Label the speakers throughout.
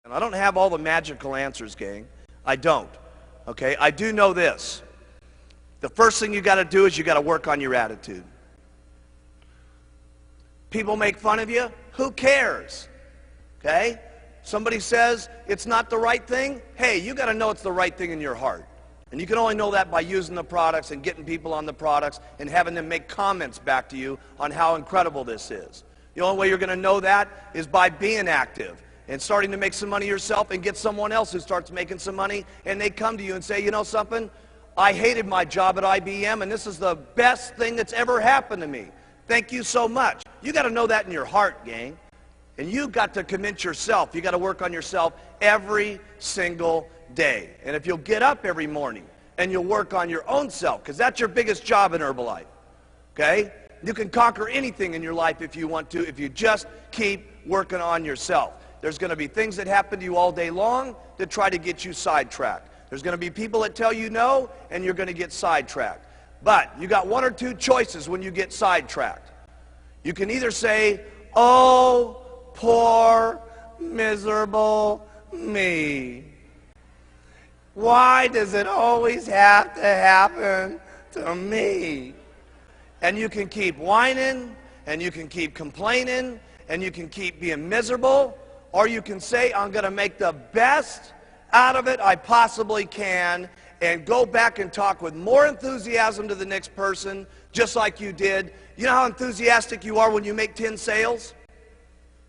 Speaker 1: And I don't have all the magical answers, gang. I don't. Okay? I do know this. The first thing you got to do is you got to work on your attitude. People make fun of you. Who cares? Okay? Somebody says it's not the right thing. Hey, you got to know it's the right thing in your heart. And you can only know that by using the products and getting people on the products and having them make comments back to you on how incredible this is. The only way you're going to know that is by being active and starting to make some money yourself and get someone else who starts making some money, and they come to you and say, you know something, I hated my job at IBM and this is the best thing that's ever happened to me. Thank you so much. You got to know that in your heart, gang. And you got to convince yourself. You got to work on yourself every single day. And if you'll get up every morning and you'll work on your own self, because that's your biggest job in Herbalife, okay? You can conquer anything in your life if you want to, if you just keep working on yourself. There's going to be things that happen to you all day long that try to get you sidetracked. There's going to be people that tell you no, and you're going to get sidetracked. But you got one or two choices when you get sidetracked. You can either say, oh, poor, miserable me. Why does it always have to happen to me? And you can keep whining, and you can keep complaining, and you can keep being miserable, or you can say, I'm going to make the best out of it I possibly can, and go back and talk with more enthusiasm to the next person, just like you did. You know how enthusiastic you are when you make 10 sales?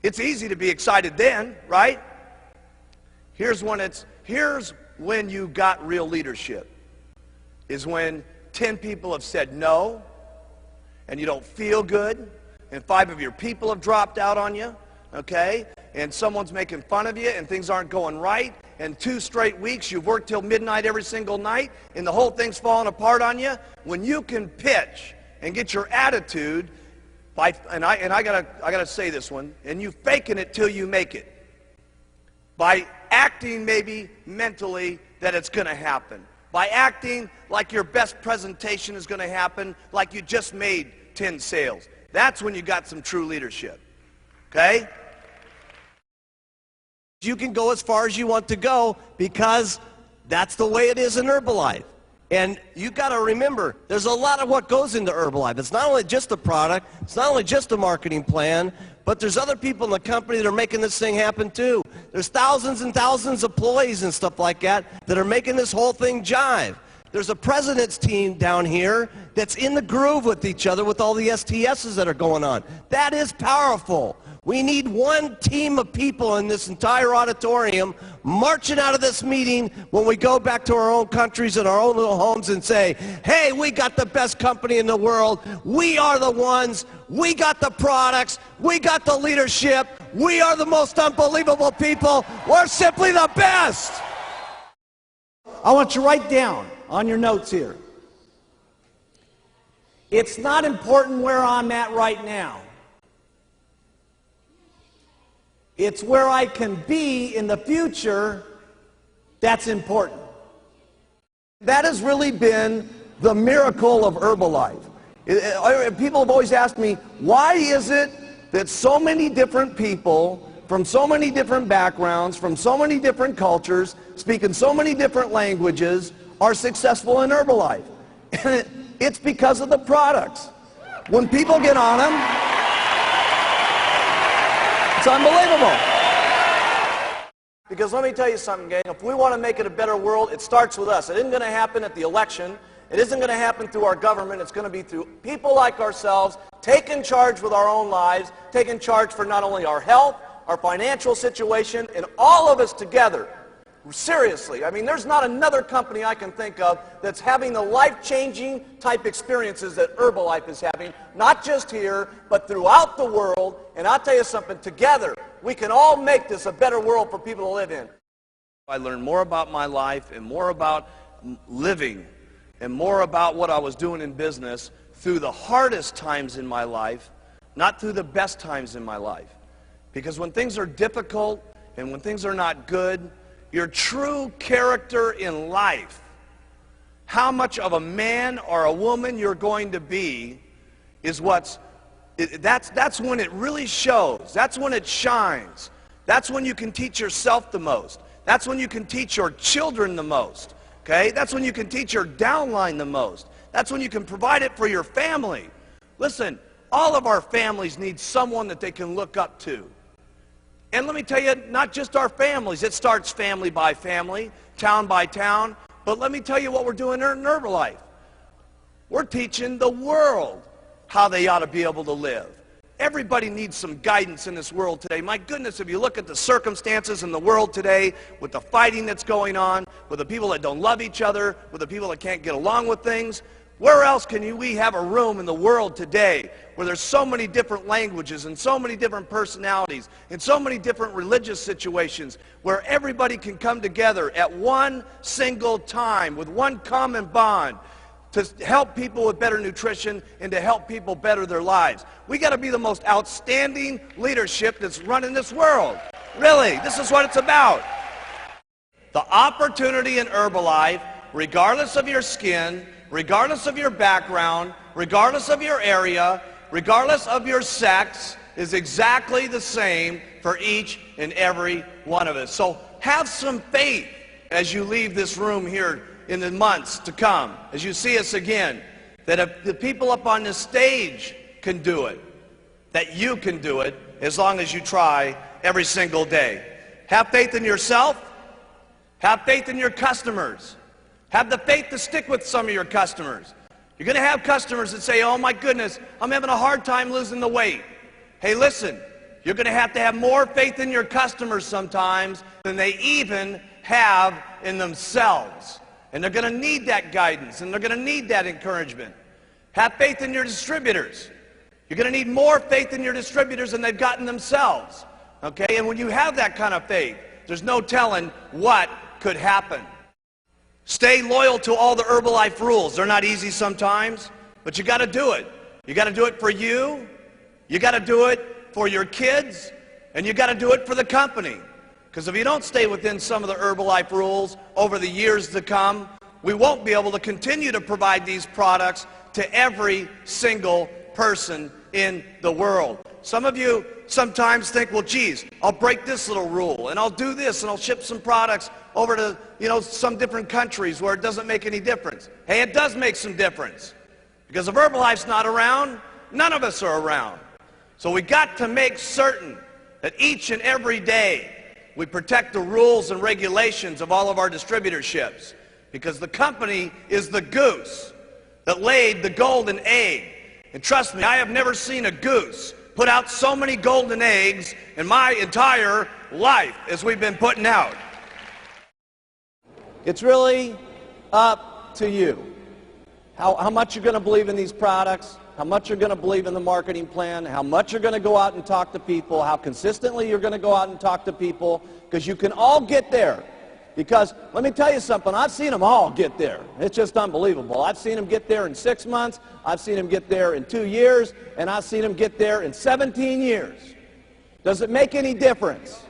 Speaker 1: It's easy to be excited then, right? Here's when you got real leadership, is when 10 people have said no, and you don't feel good, and 5 of your people have dropped out on you, okay? And someone's making fun of you, and things aren't going right, and 2 straight weeks you've worked till midnight every single night, and the whole thing's falling apart on you. When you can pitch and get your attitude, and I gotta say this one, and you faking it till you make it, by acting maybe mentally that it's going to happen, by acting like your best presentation is going to happen, like you just made 10 sales. That's when you got some true leadership, okay? You can go as far as you want to go because that's the way it is in Herbalife. And you got to remember, there's a lot of what goes into Herbalife. It's not only just the product, it's not only just the marketing plan, but there's other people in the company that are making this thing happen too. There's thousands and thousands of employees and stuff like that are making this whole thing jive. There's a president's team down here that's in the groove with each other with all the STSs that are going on. That is powerful. We need one team of people in this entire auditorium marching out of this meeting when we go back to our own countries and our own little homes and say, hey, we got the best company in the world. We are the ones. We got the products. We got the leadership. We are the most unbelievable people. We're simply the best.
Speaker 2: I want you to write down on your notes here. It's not important where I'm at right now. It's where I can be in the future that's important. That has really been the miracle of Herbalife. People have always asked me, why is it that so many different people from so many different backgrounds, from so many different cultures, speaking so many different languages, are successful in Herbalife? And it's because of the products. When people get on them, it's unbelievable. Because let me tell you something, gang. If we want to make it a better world, it starts with us. It isn't going to happen at the election. It isn't going to happen through our government. It's going to be through people like ourselves, taking charge with our own lives, taking charge for not only our health, our financial situation, and all of us together. Seriously, I mean, there's not another company I can think of that's having the life-changing type experiences that Herbalife is having, not just here, but throughout the world. And I'll tell you something, together, we can all make this a better world for people to live in.
Speaker 1: I learned more about my life and more about living and more about what I was doing in business through the hardest times in my life, not through the best times in my life. Because when things are difficult and when things are not good, your true character in life, how much of a man or a woman you're going to be, is that's when it really shows. That's when it shines. That's when you can teach yourself the most. That's when you can teach your children the most. Okay? That's when you can teach your downline the most. That's when you can provide it for your family. Listen, all of our families need someone that they can look up to. And let me tell you, not just our families. It starts family by family, town by town. But let me tell you what we're doing in Herbalife. We're teaching the world how they ought to be able to live. Everybody needs some guidance in this world today. My goodness, if you look at the circumstances in the world today, with the fighting that's going on, with the people that don't love each other, with the people that can't get along with things, where else can we have a room in the world today where there's so many different languages and so many different personalities and so many different religious situations where everybody can come together at one single time with one common bond to help people with better nutrition and to help people better their lives? We got to be the most outstanding leadership that's running this world. Really, this is what it's about. The opportunity in Herbalife, regardless of your skin, regardless of your background, regardless of your area, regardless of your sex, is exactly the same for each and every one of us. So have some faith as you leave this room here in the months to come, as you see us again, that if the people up on this stage can do it, that you can do it as long as you try every single day. Have faith in yourself. Have faith in your customers. Have the faith to stick with some of your customers. You're going to have customers that say, oh my goodness, I'm having a hard time losing the weight. Hey, listen, you're going to have more faith in your customers sometimes than they even have in themselves. And they're going to need that guidance, and they're going to need that encouragement. Have faith in your distributors. You're going to need more faith in your distributors than they've gotten themselves. Okay? And when you have that kind of faith, there's no telling what could happen. Stay loyal to all the Herbalife rules. They're not easy sometimes, but you got to do it. You got to do it for you. You got to do it for your kids, and you got to do it for the company. Because if you don't stay within some of the Herbalife rules over the years to come, we won't be able to continue to provide these products to every single person in the world. Some of you sometimes think, well, geez, I'll break this little rule, and I'll do this, and I'll ship some products over to, some different countries where it doesn't make any difference. Hey, it does make some difference. Because if Herbalife's not around, none of us are around. So we got to make certain that each and every day we protect the rules and regulations of all of our distributorships, because the company is the goose that laid the golden egg. And trust me, I have never seen a goose put out so many golden eggs in my entire life as we've been putting out. It's really up to you. How much you're going to believe in these products, how much you're going to believe in the marketing plan, how much you're going to go out and talk to people, how consistently you're going to go out and talk to people, because you can all get there. Because let me tell you something, I've seen them all get there. It's just unbelievable. I've seen them get there in 6 months, I've seen them get there in 2 years, and I've seen them get there in 17 years. Does it make any difference?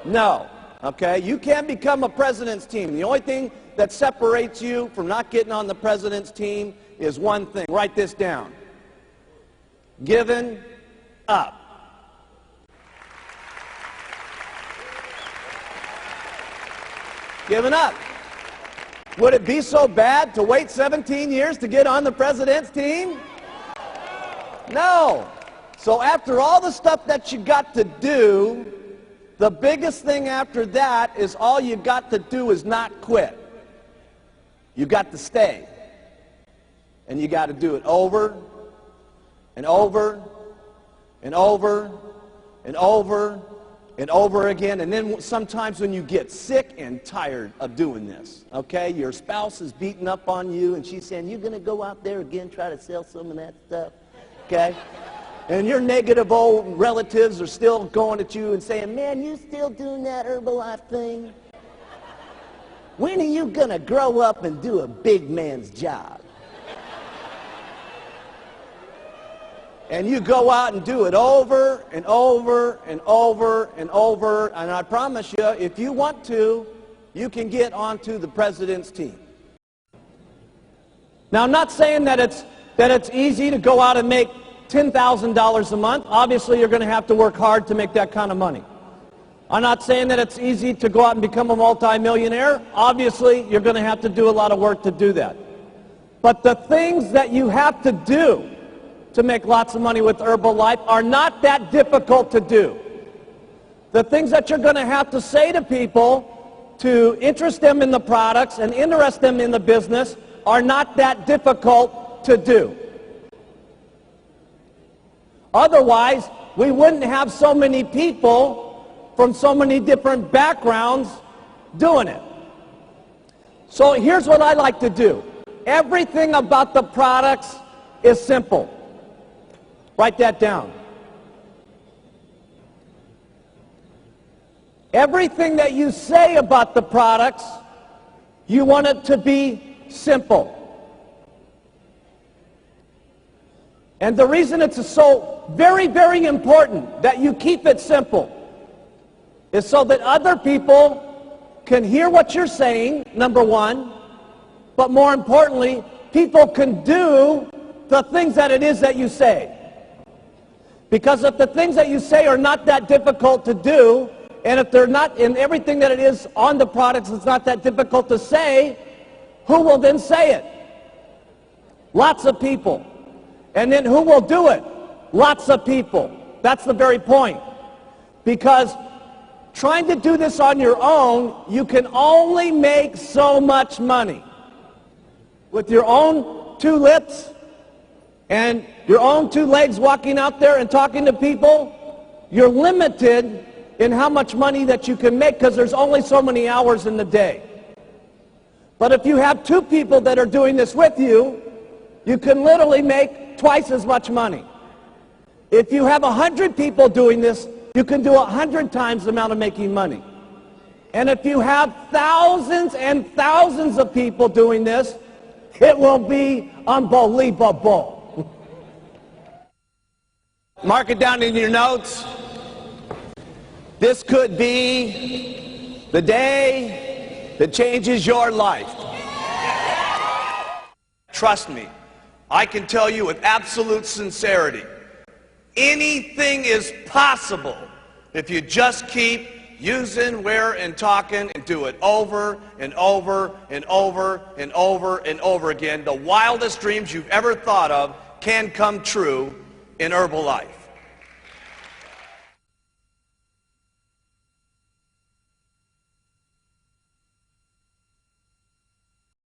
Speaker 1: No. Okay? You can't become a president's team. The only thing that separates you from not getting on the president's team is one thing. Write this down. Giving up. Giving up. Would it be so bad to wait 17 years to get on the president's team? No. So after all the stuff that you got to do, the biggest thing after that is all you got to do is not quit. You got to stay. And you got to do it over and over and over and over and over again. And then sometimes when you get sick and tired of doing this, okay, your spouse is beating up on you and she's saying, you're going to go out there again, try to sell some of that stuff, okay? And your negative old relatives are still going at you and saying, man, you still doing that Herbalife thing? When are you going to grow up and do a big man's job? And you go out and do it over and over and over and over, and I promise you, if you want to, you can get onto the president's team. Now, I'm not saying that it's easy to go out and make $10,000 a month. Obviously, you're going to have to work hard to make that kind of money.
Speaker 2: I'm not saying that it's easy to go out and become a multimillionaire. Obviously, you're going to have to do a lot of work to do that. But the things that you have to do to make lots of money with Herbalife are not that difficult to do. The things that you're going to have to say to people to interest them in the products and interest them in the business are not that difficult to do. Otherwise, we wouldn't have so many people from so many different backgrounds doing it. So here's what I like to do. Everything about the products is simple. Write that down. Everything that you say about the products, you want it to be simple. And the reason it's so very, very important that you keep it simple is so that other people can hear what you're saying, number one, but more importantly, people can do the things that it is that you say. Because if the things that you say are not that difficult to do, and if they're not in everything that it is on the products, it's not that difficult to say, who will then say it? Lots of people. And then who will do it? Lots of people. That's the very point. Because trying to do this on your own, you can only make so much money. With your own two lips and your own two legs walking out there and talking to people, you're limited in how much money that you can make because there's only so many hours in the day. But if you have two people that are doing this with you, you can literally make twice as much money. If you have 100 people doing this, you can do 100 times the amount of making money. And if you have thousands and thousands of people doing this, it will be unbelievable. Mark it down in your notes. This could be the day that changes your life.
Speaker 1: Trust me, I can tell you with absolute sincerity, anything is possible if you just keep using, wearing, and talking and do it over and over and over and over and over again. The wildest dreams you've ever thought of can come true in Herbalife.